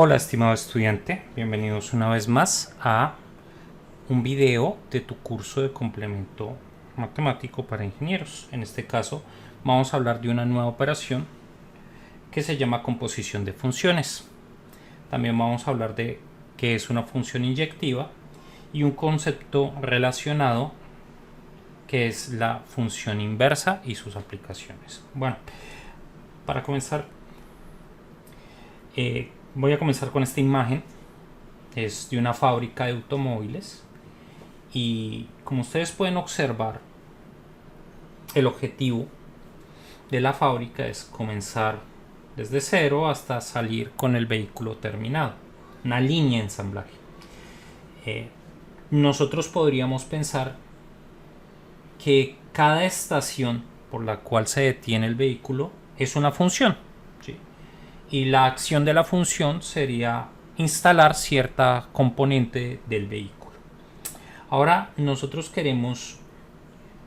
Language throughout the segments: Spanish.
Hola estimado estudiante, bienvenidos una vez más a un video de tu curso de complemento matemático para ingenieros. En este caso vamos a hablar de una nueva operación que se llama composición de funciones. También vamos a hablar de qué es una función inyectiva y un concepto relacionado que es la función inversa y sus aplicaciones. Bueno, para comenzar voy a comenzar con esta imagen. Es de una fábrica de automóviles y como ustedes pueden observar, el objetivo de la fábrica es comenzar desde cero hasta salir con el vehículo terminado, una línea de ensamblaje. Nosotros podríamos pensar que cada estación por la cual se detiene el vehículo es una función, ¿sí? Y la acción de la función sería instalar cierta componente del vehículo. Ahora nosotros queremos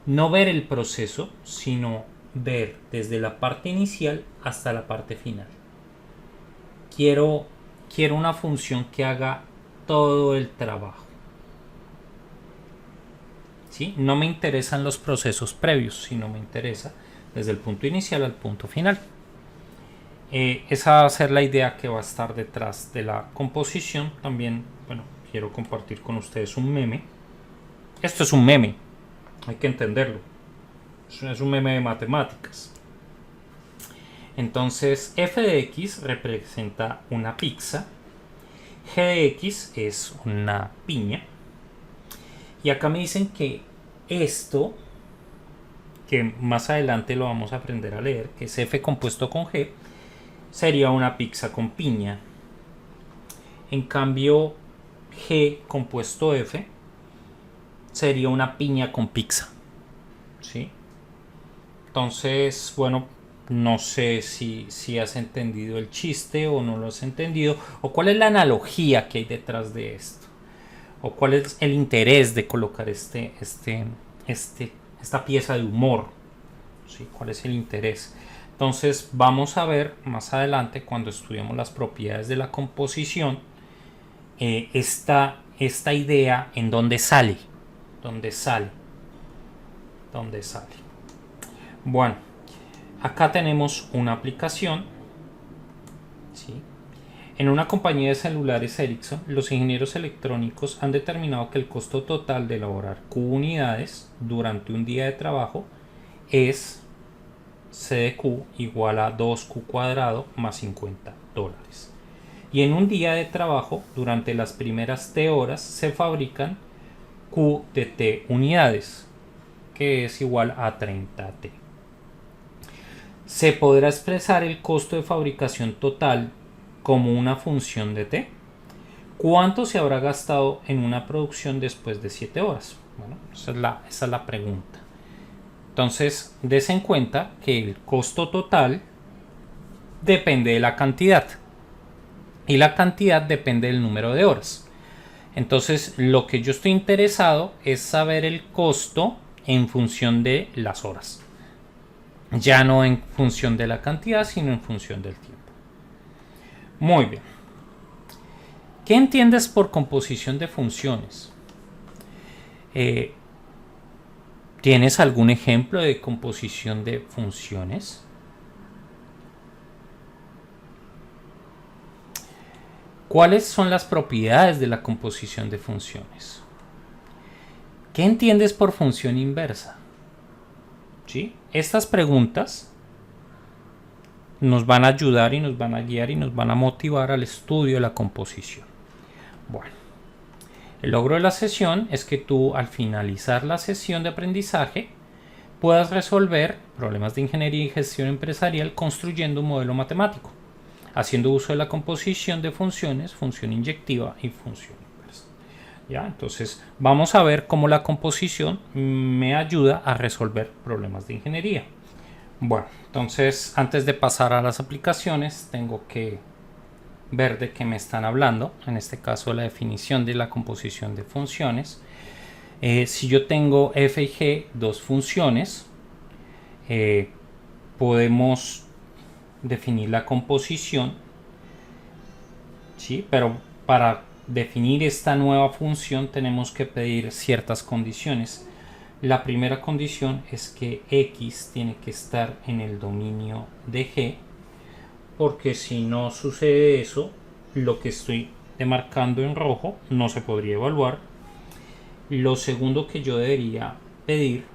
no ver el proceso, sino ver desde la parte inicial hasta la parte final. Quiero una función que haga todo el trabajo, ¿sí? No me interesan los procesos previos, sino me interesa desde el punto inicial al punto final. Esa va a ser la idea que va a estar detrás de la composición. También, bueno, quiero compartir con ustedes un meme. Esto es un meme, hay que entenderlo. Es un meme de matemáticas. Entonces, f de x representa una pizza, g de x es una piña, y acá me dicen que esto, que más adelante lo vamos a aprender a leer, que es f compuesto con g, sería una pizza con piña. En cambio, g compuesto f sería una piña con pizza, ¿sí? Entonces, bueno, no sé si has entendido el chiste o no lo has entendido, o cuál es la analogía que hay detrás de esto, o cuál es el interés de colocar esta pieza de humor, ¿sí? ¿Cuál es el interés? Entonces vamos a ver más adelante, cuando estudiemos las propiedades de la composición, esta idea en dónde sale. Bueno, acá tenemos una aplicación, ¿sí? En una compañía de celulares Ericsson, los ingenieros electrónicos han determinado que el costo total de elaborar Q unidades durante un día de trabajo es C de Q igual a 2Q cuadrado más $50. Y en un día de trabajo, durante las primeras T horas, se fabrican Q de T unidades, que es igual a 30T. ¿Se podrá expresar el costo de fabricación total como una función de T? ¿Cuánto se habrá gastado en una producción después de 7 horas? Bueno, esa es la pregunta. Entonces, des en cuenta que el costo total depende de la cantidad y la cantidad depende del número de horas. Entonces, lo que yo estoy interesado es saber el costo en función de las horas. Ya no en función de la cantidad, sino en función del tiempo. Muy bien. ¿Qué entiendes por composición de funciones? ¿Tienes algún ejemplo de composición de funciones? ¿Cuáles son las propiedades de la composición de funciones? ¿Qué entiendes por función inversa? ¿Sí? Estas preguntas nos van a ayudar y nos van a guiar y nos van a motivar al estudio de la composición. Bueno, el logro de la sesión es que tú, al finalizar la sesión de aprendizaje, puedas resolver problemas de ingeniería y gestión empresarial construyendo un modelo matemático, haciendo uso de la composición de funciones, función inyectiva y función inversa. ¿Ya? Entonces vamos a ver cómo la composición me ayuda a resolver problemas de ingeniería. Bueno, entonces antes de pasar a las aplicaciones tengo que ver de qué me están hablando. En este caso, la definición de la composición de funciones. Si yo tengo f y g, dos funciones, podemos definir la composición ¿sí? Pero para definir esta nueva función tenemos que pedir ciertas condiciones. La primera condición es que x tiene que estar en el dominio de G, porque si no sucede eso, lo que estoy demarcando en rojo no se podría evaluar. Lo segundo que yo debería pedir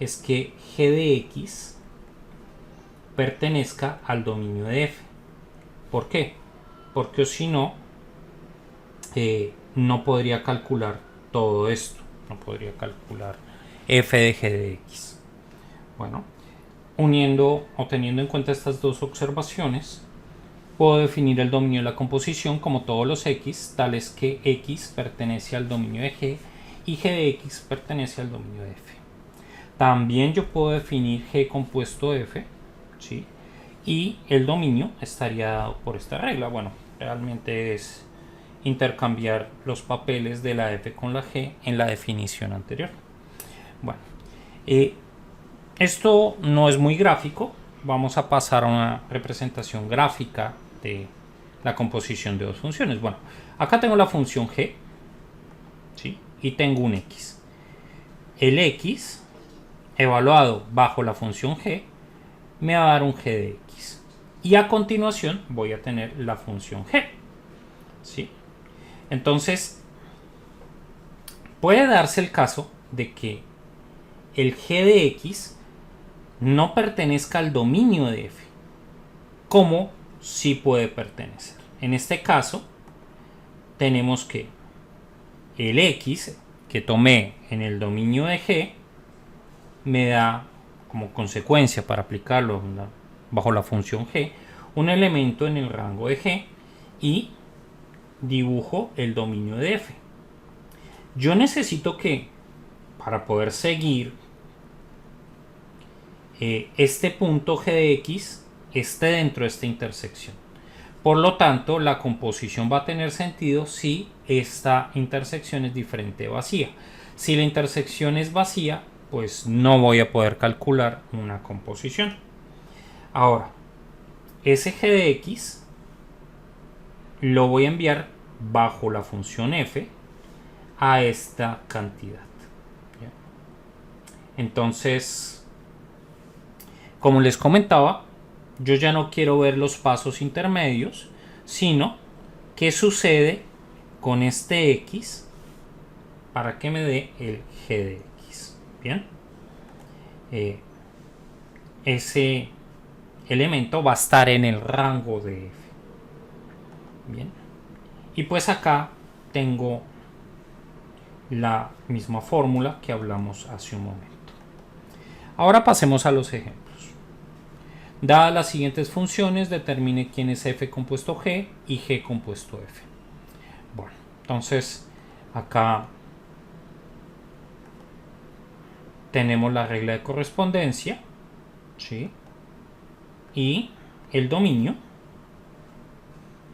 es que G de X pertenezca al dominio de F. ¿Por qué? Porque si no, no podría calcular todo esto. No podría calcular F de G de X. Bueno, uniendo o teniendo en cuenta estas dos observaciones, puedo definir el dominio de la composición como todos los X, tales que X pertenece al dominio de G y G de X pertenece al dominio de F. También yo puedo definir G compuesto F, ¿sí? Y el dominio estaría dado por esta regla. Bueno, realmente es intercambiar los papeles de la F con la G en la definición anterior. Bueno, esto no es muy gráfico. Vamos a pasar a una representación gráfica de la composición de dos funciones. Bueno, acá tengo la función G, ¿sí? Y tengo un X. El X evaluado bajo la función G me va a dar un G de X. Y a continuación voy a tener la función G, ¿sí? Entonces, puede darse el caso de que el G de X no pertenezca al dominio de F, como sí puede pertenecer. En este caso, tenemos que el X que tomé en el dominio de G me da como consecuencia, para aplicarlo bajo la función G, un elemento en el rango de G y dibujo el dominio de F. Yo necesito que, para poder seguir, este punto G de X esté dentro de esta intersección. Por lo tanto, la composición va a tener sentido si esta intersección es diferente de vacía. Si la intersección es vacía, pues no voy a poder calcular una composición. Ahora, ese G de X lo voy a enviar bajo la función F a esta cantidad. ¿Ya? Entonces, como les comentaba, yo ya no quiero ver los pasos intermedios, sino qué sucede con este X para que me dé el G de X. Bien, ese elemento va a estar en el rango de F. Bien, y pues acá tengo la misma fórmula que hablamos hace un momento. Ahora pasemos a los ejemplos. Dadas las siguientes funciones, determine quién es F compuesto G y G compuesto F. Bueno, entonces acá tenemos la regla de correspondencia, ¿sí? Y el dominio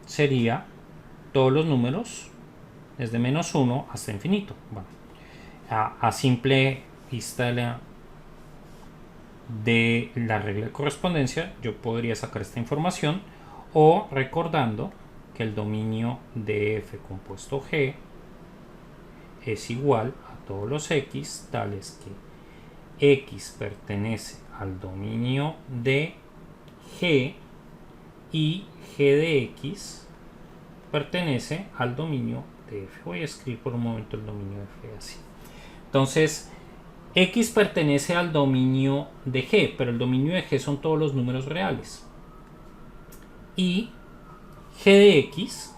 sería todos los números desde -1 hasta infinito. Bueno, a simple vista de la regla de correspondencia, yo podría sacar esta información, o recordando que el dominio de F compuesto G es igual a todos los X, tales que X pertenece al dominio de G y G de X pertenece al dominio de F. Voy a escribir por un momento el dominio de F así. Entonces, X pertenece al dominio de G, pero el dominio de G son todos los números reales. Y G de X,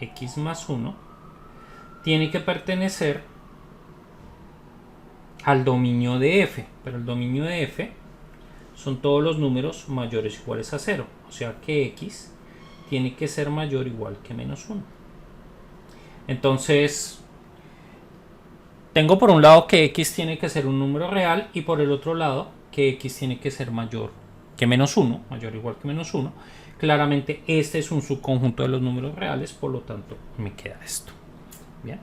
X más 1, tiene que pertenecer al dominio de F, pero el dominio de F son todos los números mayores o iguales a 0. O sea que X tiene que ser mayor o igual que -1. Entonces, tengo por un lado que X tiene que ser un número real y por el otro lado que X tiene que ser mayor que -1, mayor o igual que -1. Claramente este es un subconjunto de los números reales, por lo tanto me queda esto. Bien,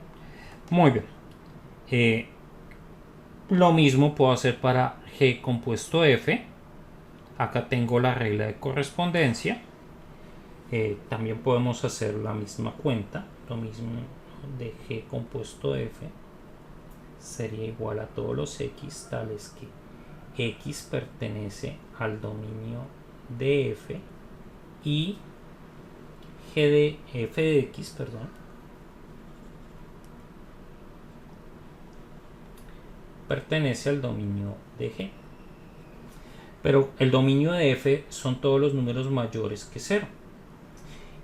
muy bien. Lo mismo puedo hacer para G compuesto F. Acá tengo la regla de correspondencia También podemos hacer la misma cuenta, lo mismo de g compuesto f sería igual a todos los x tales que x pertenece al dominio de f y g de f de x, pertenece al dominio de g. Pero el dominio de f son todos los números mayores que 0.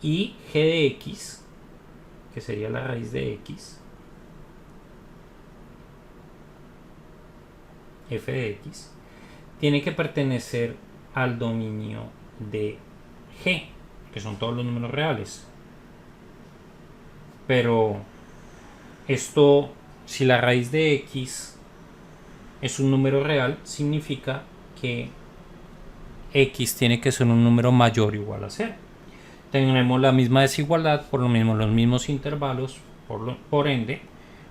Y g de x, que sería la raíz de x, f de x, tiene que pertenecer al dominio de g, que son todos los números reales. Pero esto, si la raíz de x es un número real, significa que x tiene que ser un número mayor o igual a 0. Tenemos la misma desigualdad, por lo mismo los mismos intervalos, por ende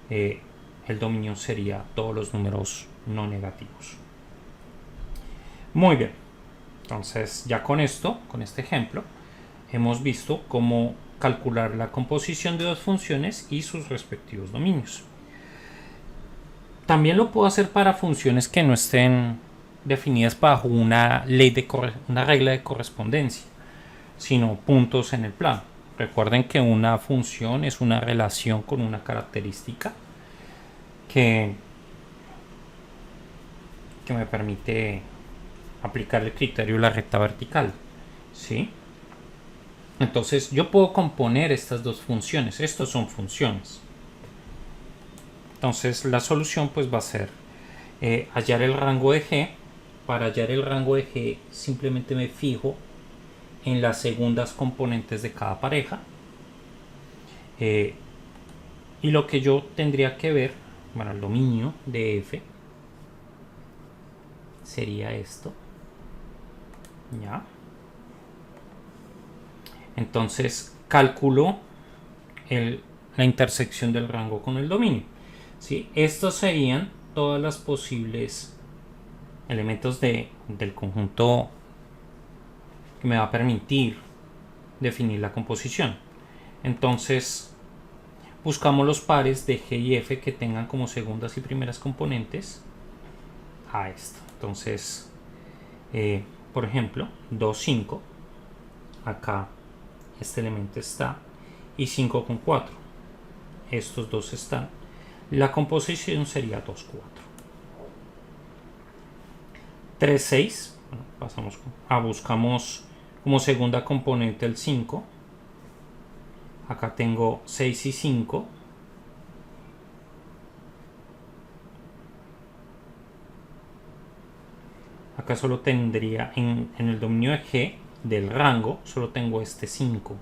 el dominio sería todos los números no negativos. Muy bien, entonces ya con esto, con este ejemplo, hemos visto cómo calcular la composición de dos funciones y sus respectivos dominios. También lo puedo hacer para funciones que no estén definidas bajo una regla de correspondencia, sino puntos en el plano. Recuerden que una función es una relación con una característica que me permite aplicar el criterio de la recta vertical, ¿sí? Entonces yo puedo componer estas dos funciones. Estas son funciones. Entonces la solución pues va a ser hallar el rango de g. Para hallar el rango de g simplemente me fijo en las segundas componentes de cada pareja, y lo que yo tendría que ver, bueno, el dominio de f sería esto, ya. Entonces calculo la intersección del rango con el dominio, ¿sí? Estos serían todas las posibles elementos del conjunto que me va a permitir definir la composición. Entonces buscamos los pares de g y f que tengan como segundas y primeras componentes a esto. Entonces por ejemplo 2, 5, acá este elemento está, y 5 con 4, estos dos están. La composición sería 2, 4. 3, 6, bueno, pasamos buscamos como segunda componente el 5. Acá tengo 6 y 5. Acá solo tendría en el dominio de g del rango, solo tengo este 5.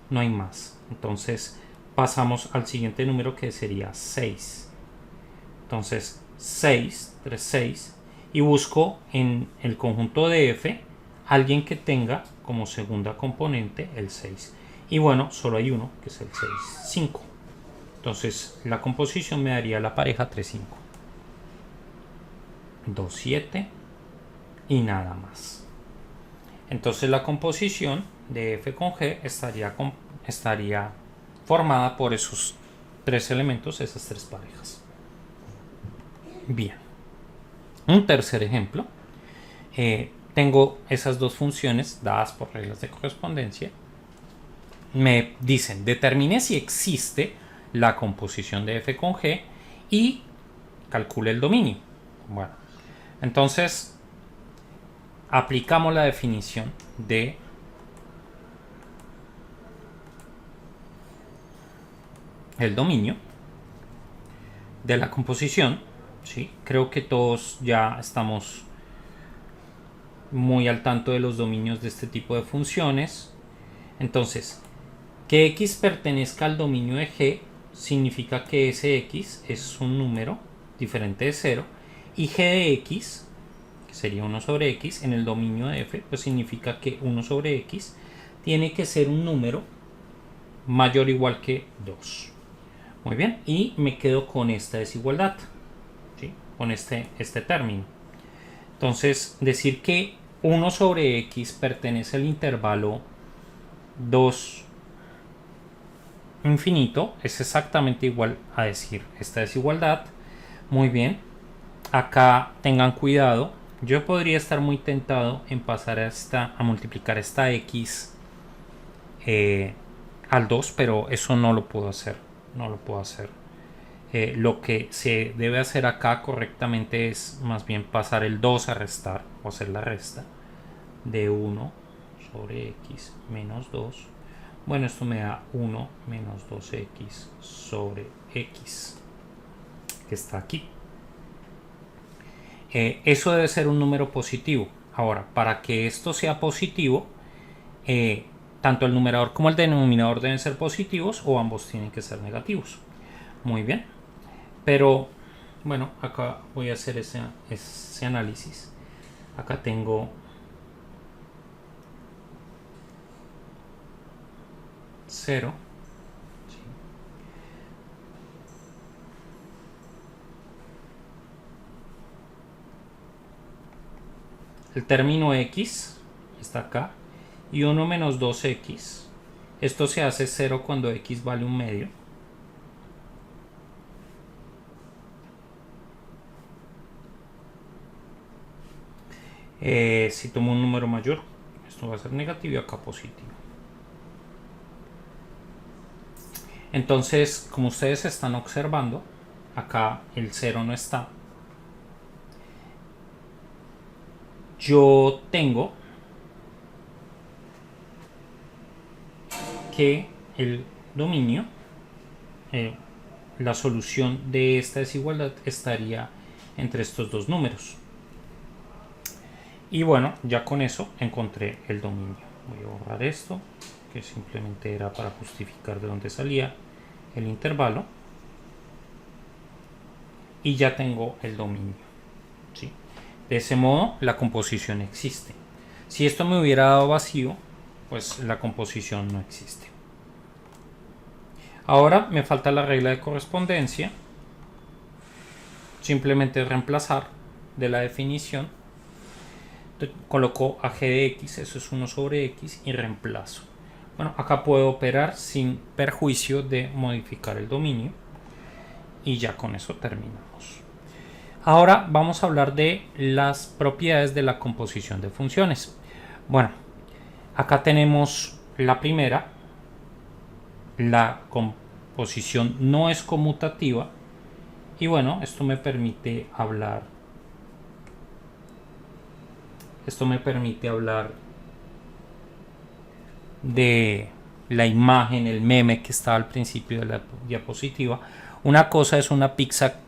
No hay más. Entonces pasamos al siguiente número, que sería 6. Entonces 6, 3, 6. Y busco en el conjunto de f alguien que tenga como segunda componente el 6. Y bueno, solo hay uno, que es el 6, 5. Entonces la composición me daría la pareja 3, 5. 2, 7 y nada más. Entonces la composición de f con g estaría formada por esos tres elementos, esas tres parejas. Bien. Un tercer ejemplo. Tengo esas dos funciones dadas por reglas de correspondencia. Me dicen, determine si existe la composición de f con g y calcule el dominio. Bueno, entonces aplicamos la definición de el dominio de la composición, ¿sí? Creo que todos ya estamos muy al tanto de los dominios de este tipo de funciones. Entonces, que x pertenezca al dominio de g significa que ese x es un número diferente de 0, y g de x, que sería 1 sobre x, en el dominio de f, pues significa que 1 sobre x tiene que ser un número mayor o igual que 2. Muy bien, y me quedo con esta desigualdad, ¿sí? Con este término. Entonces, decir que 1 sobre x pertenece al intervalo 2 infinito es exactamente igual a decir esta desigualdad. Muy bien, acá tengan cuidado, yo podría estar muy tentado en pasar a multiplicar esta x al 2, pero eso no lo puedo hacer, lo que se debe hacer acá correctamente es más bien pasar el 2 a restar o hacer la resta de 1 sobre x menos 2. Bueno, esto me da 1 menos 2x sobre x, que está aquí. Eso debe ser un número positivo. Ahora, para que esto sea positivo, tanto el numerador como el denominador deben ser positivos o ambos tienen que ser negativos. Muy bien. Pero, bueno, acá voy a hacer ese análisis. Acá tengo 0. El término x está acá y 1 menos 2x. Esto se hace 0 cuando x vale un medio. Si tomo un número mayor, esto va a ser negativo y acá positivo. Entonces, como ustedes están observando, acá el 0 no está. Yo tengo que el dominio, la solución de esta desigualdad estaría entre estos dos números. Y bueno, ya con eso encontré el dominio. Voy a borrar esto, que simplemente era para justificar de dónde salía el intervalo. Y ya tengo el dominio, ¿sí? De ese modo, la composición existe. Si esto me hubiera dado vacío, pues la composición no existe. Ahora me falta la regla de correspondencia. Simplemente reemplazar de la definición. Coloco a g de x, eso es 1 sobre x, y reemplazo. Bueno, acá puedo operar sin perjuicio de modificar el dominio. Y ya con eso terminamos. Ahora vamos a hablar de las propiedades de la composición de funciones. Bueno, acá tenemos la primera. La composición no es conmutativa. Y bueno, esto me permite hablar de la imagen, el meme que estaba al principio de la diapositiva. Una cosa es una pizza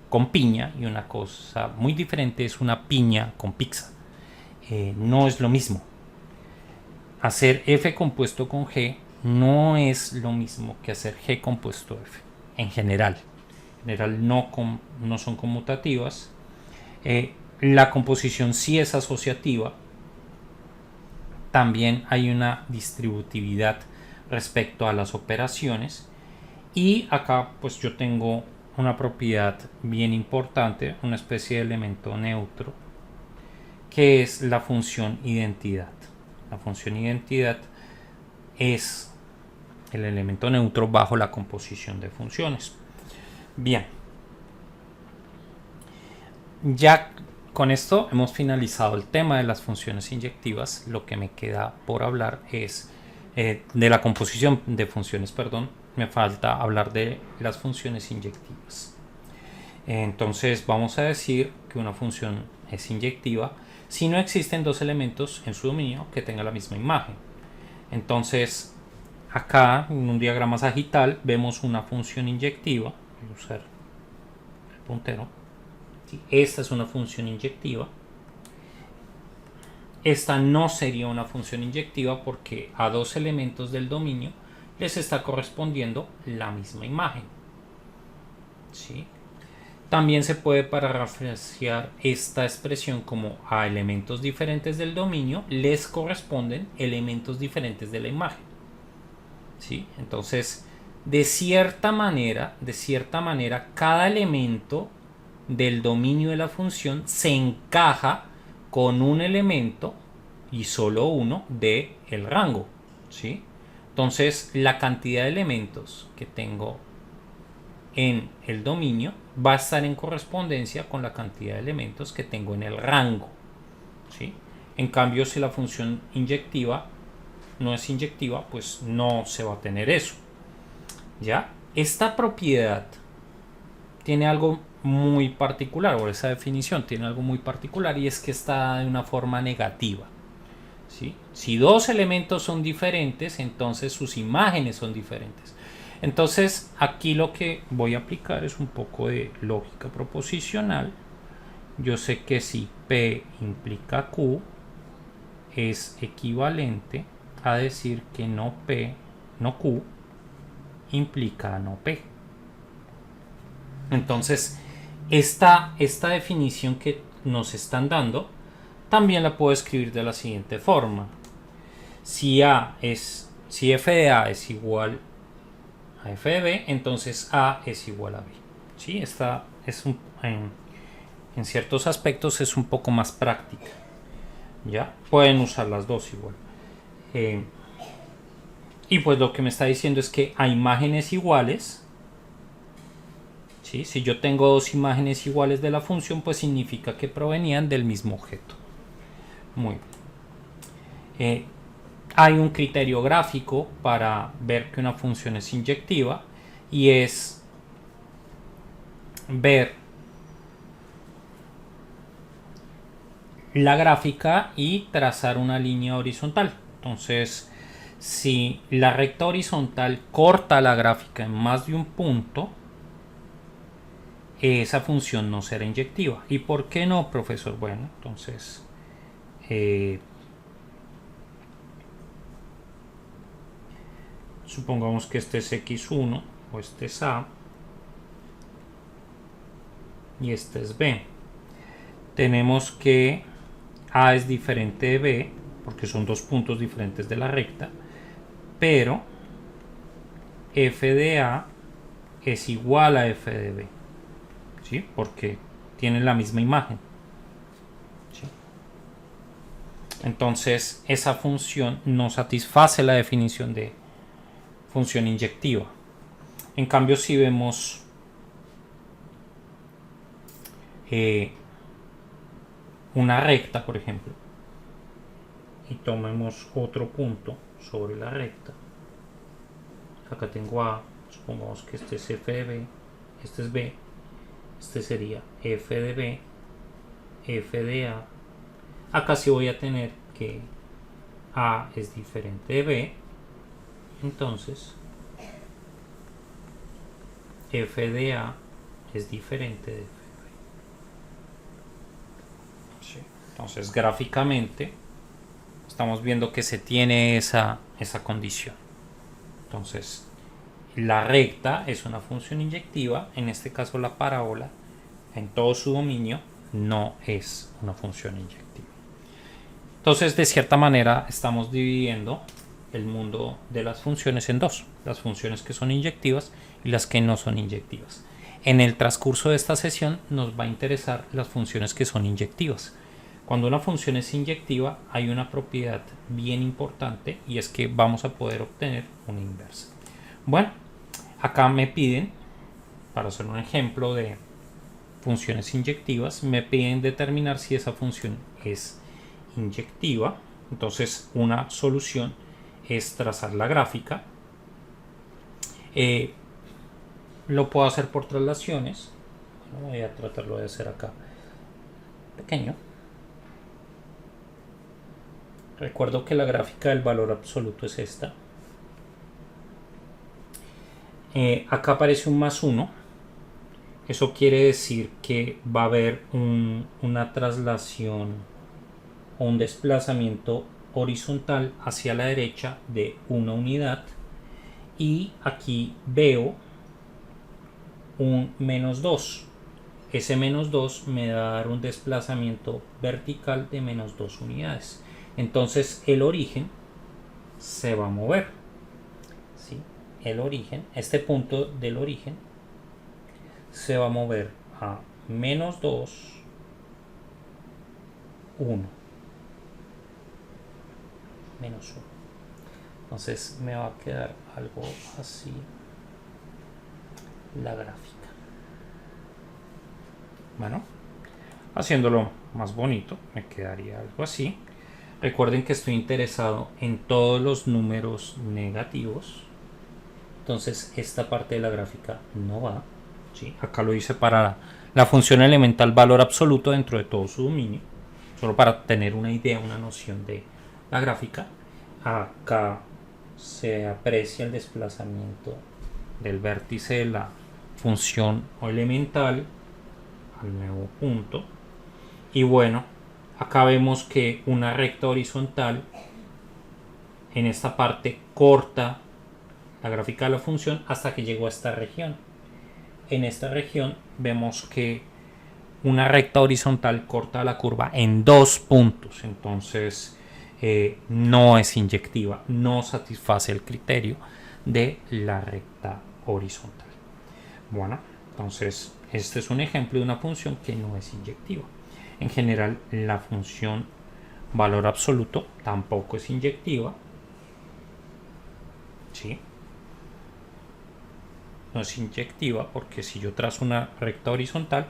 con piña y una cosa muy diferente es una piña con pizza. No es lo mismo. Hacer f compuesto con g no es lo mismo que hacer g compuesto f. En general no son conmutativas. La composición sí es asociativa. También hay una distributividad respecto a las operaciones. Y acá pues yo tengo una propiedad bien importante, una especie de elemento neutro, que es la función identidad. La función identidad es el elemento neutro bajo la composición de funciones. Bien, ya con esto hemos finalizado el tema de las funciones inyectivas. Lo que me queda por hablar es de la composición de funciones, perdón. Me falta hablar de las funciones inyectivas. Entonces vamos a decir que una función es inyectiva si no existen dos elementos en su dominio que tengan la misma imagen. Entonces acá en un diagrama sagital vemos una función inyectiva. Voy a usar el puntero. Esta es una función inyectiva. Esta no sería una función inyectiva porque a dos elementos del dominio les está correspondiendo la misma imagen. ¿Sí? También se puede parafrasear esta expresión como a elementos diferentes del dominio les corresponden elementos diferentes de la imagen. ¿Sí? Entonces, de cierta manera, cada elemento del dominio de la función se encaja con un elemento y solo uno del rango, ¿sí? Entonces, la cantidad de elementos que tengo en el dominio va a estar en correspondencia con la cantidad de elementos que tengo en el rango, ¿sí? En cambio, si la función inyectiva no es inyectiva, pues no se va a tener eso. ¿Ya? Esta propiedad tiene algo muy particular, o esa definición tiene algo muy particular, y es que está de una forma negativa. ¿Sí? Si dos elementos son diferentes, entonces sus imágenes son diferentes. Entonces, aquí lo que voy a aplicar es un poco de lógica proposicional. Yo sé que si P implica Q, es equivalente a decir que no P, no Q, implica no P. Entonces, esta definición que nos están dando, también la puedo escribir de la siguiente forma. Si f de A es igual a f de B, entonces A es igual a B. ¿Sí? Esta es en ciertos aspectos es un poco más práctica. ¿Ya? Pueden usar las dos igual. Y pues lo que me está diciendo es que a imágenes iguales, ¿sí? Si yo tengo dos imágenes iguales de la función, pues significa que provenían del mismo objeto. Muy bien. Hay un criterio gráfico para ver que una función es inyectiva, y es ver la gráfica y trazar una línea horizontal. Entonces, si la recta horizontal corta la gráfica en más de un punto, esa función no será inyectiva. ¿Y por qué no, profesor? Bueno, entonces supongamos que este es x1 o este es a y este es b. Tenemos que a es diferente de b porque son dos puntos diferentes de la recta, pero f de a es igual a f de b, ¿sí? Porque tienen la misma imagen, ¿sí? Entonces esa función no satisface la definición de función inyectiva. En cambio, si vemos una recta, por ejemplo, y tomemos otro punto sobre la recta, acá tengo A, supongamos que este es f de B, este es B, este sería f de B, f de A. Acá sí voy a tener que A es diferente de B, entonces f de A es diferente de f de B. Sí. Entonces, gráficamente estamos viendo que se tiene esa condición. Entonces, la recta es una función inyectiva, en este caso la parábola, en todo su dominio, no es una función inyectiva. Entonces, de cierta manera, estamos dividiendo el mundo de las funciones en dos: las funciones que son inyectivas y las que no son inyectivas. En el transcurso de esta sesión nos va a interesar las funciones que son inyectivas. Cuando una función es inyectiva, hay una propiedad bien importante, y es que vamos a poder obtener una inversa. Bueno, acá me piden, para hacer un ejemplo de funciones inyectivas, me piden determinar si esa función es inyectiva. Entonces, una solución es trazar la gráfica. Lo puedo hacer por traslaciones. Bueno, voy a tratarlo de hacer acá pequeño. Recuerdo que la gráfica del valor absoluto es esta. Acá aparece un más 1. Eso quiere decir que va a haber una traslación o un desplazamiento horizontal hacia la derecha de una unidad. Y aquí veo un menos 2. Ese menos 2 me va a dar un desplazamiento vertical de menos 2 unidades. Entonces el origen se va a mover, ¿sí? El origen, este punto del origen, se va a mover a menos 2, 1. Menos 1. Entonces me va a quedar algo así la gráfica. Bueno, haciéndolo más bonito me quedaría algo así. Recuerden que estoy interesado en todos los números negativos, entonces esta parte de la gráfica no va, ¿sí? Acá lo hice para la función elemental valor absoluto dentro de todo su dominio, solo para tener una idea, una noción de la gráfica. Acá se aprecia el desplazamiento del vértice de la función elemental al nuevo punto, y bueno, acá vemos que una recta horizontal en esta parte corta la gráfica de la función hasta que llegó a esta región. En esta región vemos que una recta horizontal corta la curva en 2 puntos, entonces no es inyectiva, no satisface el criterio de la recta horizontal. Bueno, entonces este es un ejemplo de una función que no es inyectiva. En general, la función valor absoluto tampoco es inyectiva, ¿sí? No es inyectiva porque si yo trazo una recta horizontal,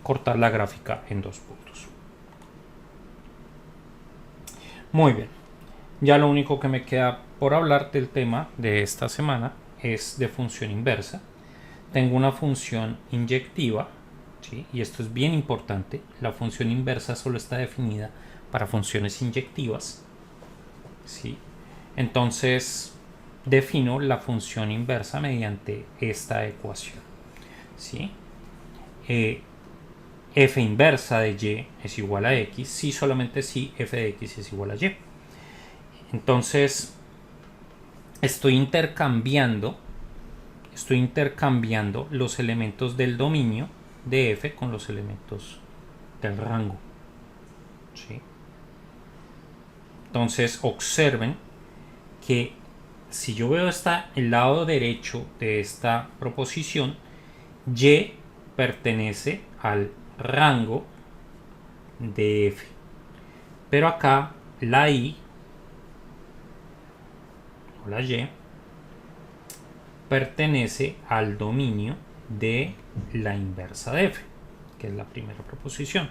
cortar la gráfica en 2 puntos. Muy bien, ya lo único que me queda por hablar del tema de esta semana es de función inversa. Tengo una función inyectiva, ¿sí? Y esto es bien importante. La función inversa solo está definida para funciones inyectivas, ¿sí? Entonces defino la función inversa mediante esta ecuación, ¿sí? F inversa de y es igual a x si solamente si f de x es igual a y. Entonces estoy intercambiando los elementos del dominio de f con los elementos del rango, ¿sí? Entonces observen que si yo veo el lado derecho de esta proposición, y pertenece al rango de f, pero acá la y o la y pertenece al dominio de la inversa de f, que es la primera proposición.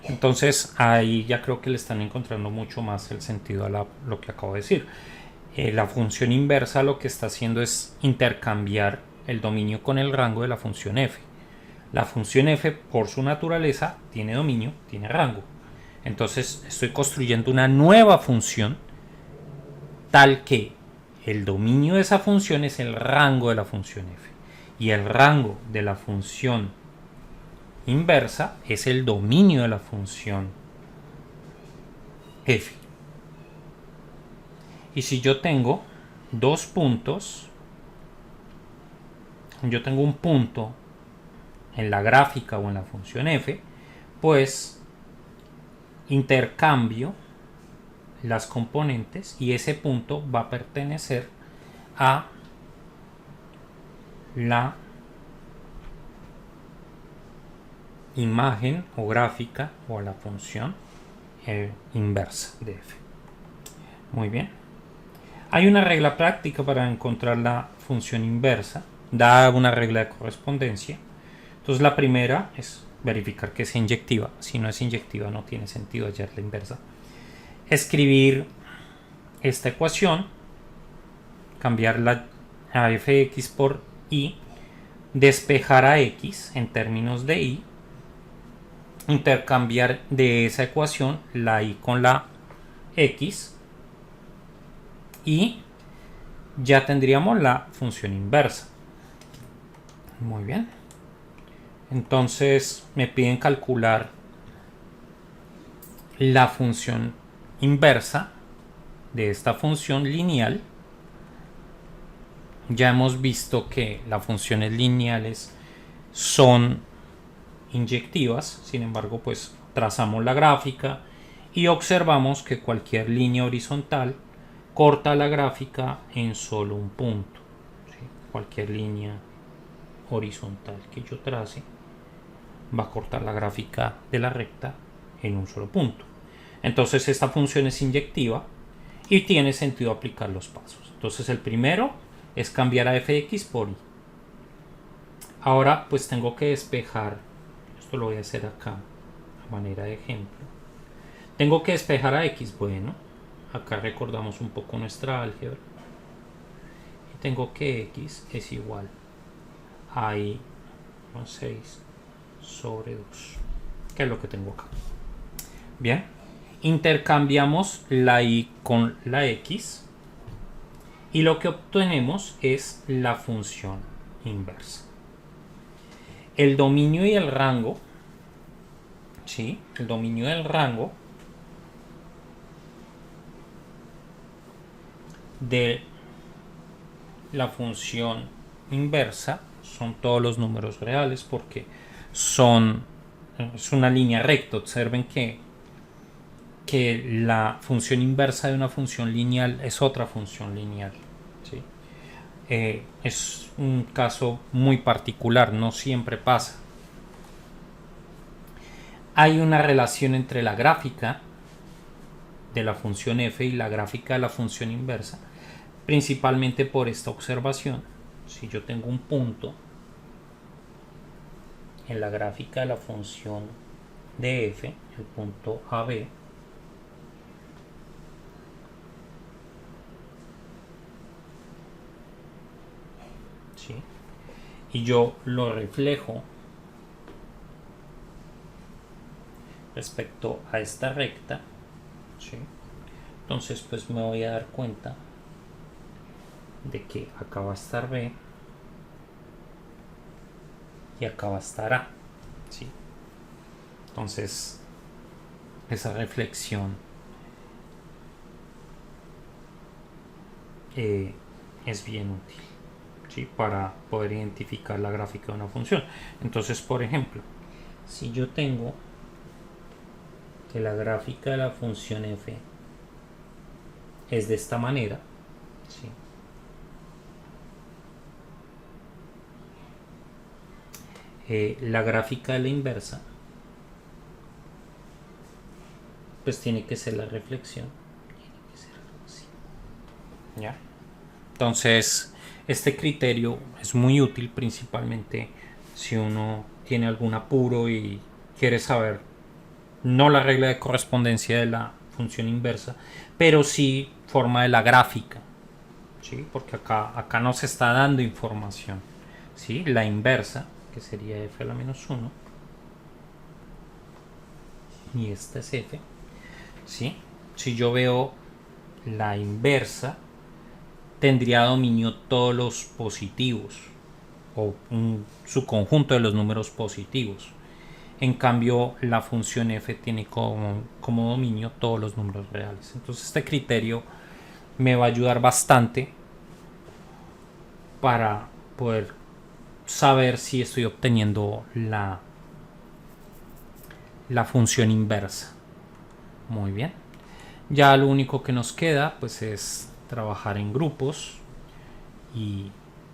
Entonces ahí ya creo que le están encontrando mucho más el sentido a lo que acabo de decir. La función inversa lo que está haciendo es intercambiar el dominio con el rango de la función f. La función f, por su naturaleza, tiene dominio, tiene rango. Entonces estoy construyendo una nueva función tal que el dominio de esa función es el rango de la función f. Y el rango de la función inversa es el dominio de la función f. Y si yo tengo dos puntos, yo tengo un punto en la gráfica o en la función f, pues intercambio las componentes y ese punto va a pertenecer a la imagen o gráfica o a la función inversa de f. Muy bien. Hay una regla práctica para encontrar la función inversa, da una regla de correspondencia. Entonces la primera es verificar que es inyectiva. Si no es inyectiva no tiene sentido hallar la inversa. Escribir esta ecuación, cambiar a fx por y, despejar a x en términos de y, intercambiar de esa ecuación la y con la x y ya tendríamos la función inversa. Muy bien. Entonces me piden calcular la función inversa de esta función lineal. Ya hemos visto que las funciones lineales son inyectivas, sin embargo pues trazamos la gráfica y observamos que cualquier línea horizontal corta la gráfica en solo un punto, ¿sí? Cualquier línea horizontal que yo trace va a cortar la gráfica de la recta en un solo punto. Entonces esta función es inyectiva y tiene sentido aplicar los pasos. Entonces el primero es cambiar a f de x por y. Ahora pues tengo que despejar, esto lo voy a hacer acá a manera de ejemplo. Tengo que despejar a x, bueno, acá recordamos un poco nuestra álgebra. Y tengo que x es igual a y con 6 sobre 2, que es lo que tengo acá. Bien, intercambiamos la y con la x y lo que obtenemos es la función inversa. El dominio y el rango, ¿sí? El dominio del rango de la función inversa son todos los números reales porque es una línea recta. Observen que la función inversa de una función lineal es otra función lineal, ¿sí? Es un caso muy particular, no siempre pasa. Hay una relación entre la gráfica de la función f y la gráfica de la función inversa, principalmente por esta observación. Si yo tengo un punto en la gráfica de la función de f, el punto AB, ¿sí? Y yo lo reflejo respecto a esta recta, ¿sí? Entonces pues me voy a dar cuenta de que acá va a estar B y acá va a estar A, ¿sí? Entonces esa reflexión es bien útil, ¿sí? Para poder identificar la gráfica de una función. Entonces, por ejemplo, si yo tengo que la gráfica de la función f es de esta manera, ¿sí? La gráfica de la inversa pues tiene que ser la reflexión, tiene que ser algo así, ¿ya? Entonces este criterio es muy útil, principalmente si uno tiene algún apuro y quiere saber no la regla de correspondencia de la función inversa, pero sí forma de la gráfica, ¿sí? Porque acá nos está dando información, ¿sí? La inversa, que sería f a la menos 1, y esta es f, ¿sí? Si yo veo la inversa, tendría dominio todos los positivos o su conjunto de los números positivos. En cambio, la función f tiene como dominio todos los números reales. Entonces este criterio me va a ayudar bastante para poder saber si estoy obteniendo la función inversa. Muy bien. Ya lo único que nos queda pues es trabajar en grupos y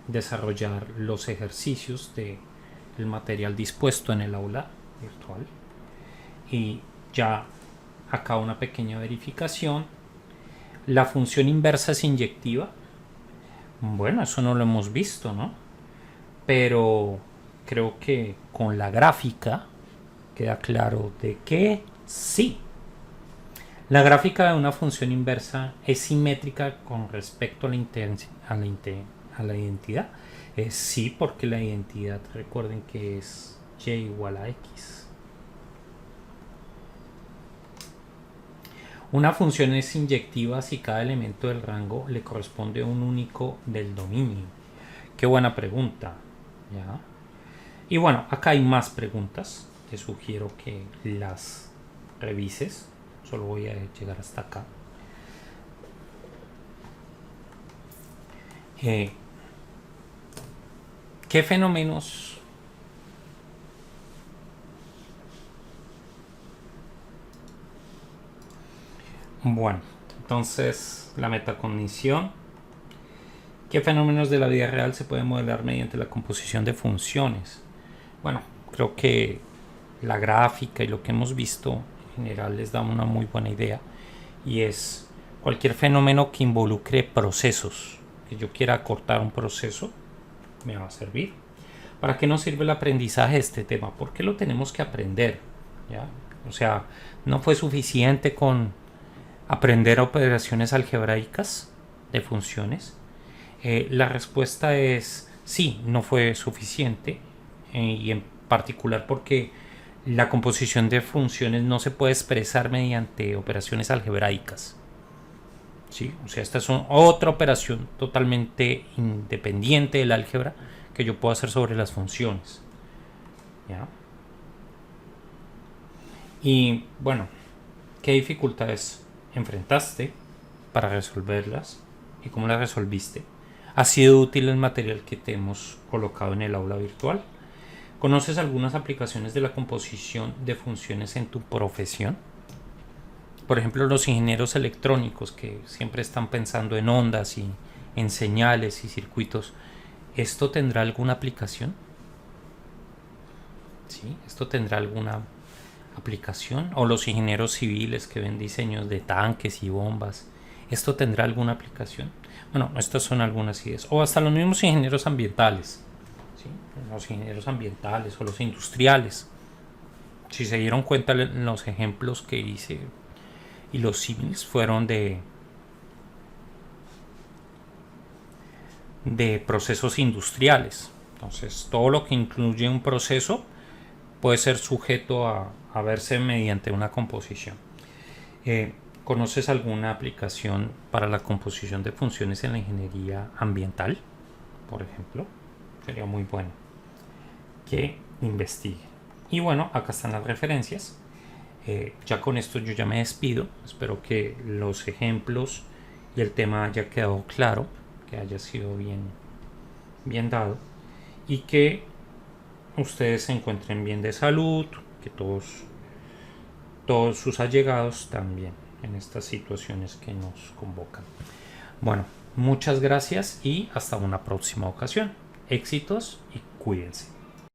desarrollar los ejercicios del material dispuesto en el aula virtual. Y ya acá una pequeña verificación. La función inversa es inyectiva. Bueno, eso no lo hemos visto, ¿no? Pero creo que con la gráfica queda claro de que sí. La gráfica de una función inversa es simétrica con respecto a la identidad. Sí, porque la identidad, recuerden que es y igual a x. Una función es inyectiva si cada elemento del rango le corresponde a un único del dominio. Qué buena pregunta, ¿ya? Y bueno, acá hay más preguntas. Te sugiero que las revises. Solo voy a llegar hasta acá. ¿Qué fenómenos Bueno, entonces la metacognición. ¿Qué fenómenos de la vida real se pueden modelar mediante la composición de funciones? Bueno, creo que la gráfica y lo que hemos visto en general les da una muy buena idea, y es cualquier fenómeno que involucre procesos, que yo quiera cortar un proceso, me va a servir. ¿Para qué nos sirve el aprendizaje de este tema? Porque lo tenemos que aprender, ¿ya? O sea, no fue suficiente con aprender operaciones algebraicas de funciones. La respuesta es sí, no fue suficiente, y en particular porque la composición de funciones no se puede expresar mediante operaciones algebraicas. ¿Sí? O sea, esta es otra operación totalmente independiente del álgebra que yo puedo hacer sobre las funciones. ¿Ya? Y bueno, ¿qué dificultades enfrentaste para resolverlas y cómo las resolviste? ¿Ha sido útil el material que te hemos colocado en el aula virtual? ¿Conoces algunas aplicaciones de la composición de funciones en tu profesión? Por ejemplo, los ingenieros electrónicos que siempre están pensando en ondas y en señales y circuitos. ¿Esto tendrá alguna aplicación? ¿Sí? ¿Esto tendrá alguna aplicación? ¿O los ingenieros civiles que ven diseños de tanques y bombas? ¿Esto tendrá alguna aplicación? Bueno, estas son algunas ideas. O hasta los mismos ingenieros ambientales. ¿Sí? Los ingenieros ambientales o los industriales. Si se dieron cuenta, los ejemplos que hice y los símiles fueron de procesos industriales. Entonces, todo lo que incluye un proceso puede ser sujeto a verse mediante una composición. ¿Conoces alguna aplicación para la composición de funciones en la ingeniería ambiental? Por ejemplo, sería muy bueno que investiguen. Y bueno, acá están las referencias. Ya con esto yo ya me despido. Espero que los ejemplos y el tema haya quedado claro, que haya sido bien dado y que ustedes se encuentren bien de salud, que todos sus allegados también en estas situaciones que nos convocan. Bueno, muchas gracias y hasta una próxima ocasión. Éxitos y cuídense.